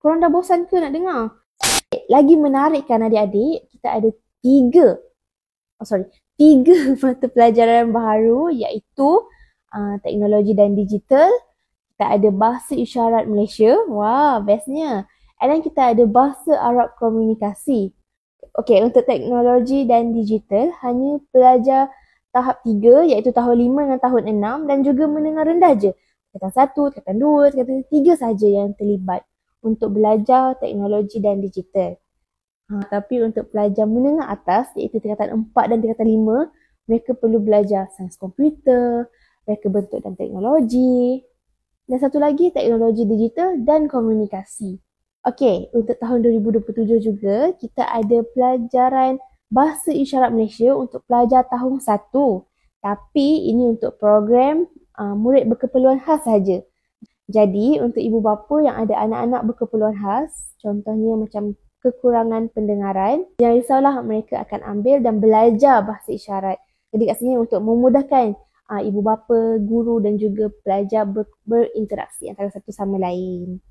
Korang dah bosan ke nak dengar? Lagi menarikkan adik-adik, kita ada tiga mata pelajaran baru iaitu teknologi dan digital. Kita ada bahasa isyarat Malaysia. Wah, bestnya. And then kita ada bahasa Arab komunikasi. Okey, untuk teknologi dan digital hanya pelajar tahap 3 iaitu tahun 5 dan tahun 6 dan juga menengah rendah je. Tingkatan 1, tingkatan 2, tingkatan 3 saja yang terlibat untuk belajar teknologi dan digital. Tapi untuk pelajar menengah atas iaitu tingkatan 4 dan tingkatan 5, mereka perlu belajar sains komputer, reka bentuk dan teknologi, dan satu lagi teknologi digital dan komunikasi. Okey, untuk tahun 2027 juga kita ada pelajaran bahasa isyarat Malaysia untuk pelajar tahun 1. Tapi ini untuk program murid berkeperluan khas saja. Jadi untuk ibu bapa yang ada anak-anak berkeperluan khas, contohnya macam kekurangan pendengaran, jangan risaulah, mereka akan ambil dan belajar bahasa isyarat. Jadi kat sini untuk memudahkan ibu bapa, guru dan juga pelajar berinteraksi antara satu sama lain.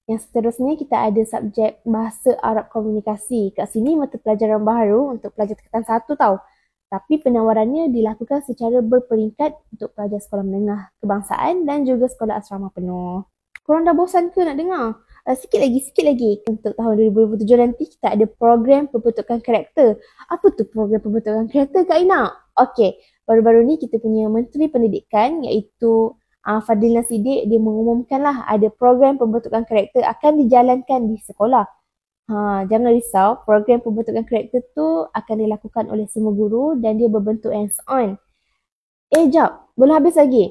Yang seterusnya kita ada subjek bahasa Arab komunikasi. Kat sini mata pelajaran baru untuk pelajar tingkatan 1 tau. Tapi penawarannya dilakukan secara berperingkat untuk pelajar sekolah menengah kebangsaan dan juga sekolah asrama penuh. Korang dah bosan ke nak dengar? Sikit lagi. Untuk tahun 2027 nanti kita ada program pembentukan karakter. Apa tu program pembentukan karakter, Kak Ina? Okey, baru-baru ni kita punya Menteri Pendidikan iaitu Fadil Nasidik, dia mengumumkanlah ada program pembentukan karakter akan dijalankan di sekolah. Jangan risau, program pembentukan karakter tu akan dilakukan oleh semua guru dan dia berbentuk hands-on. Jap, belum habis lagi.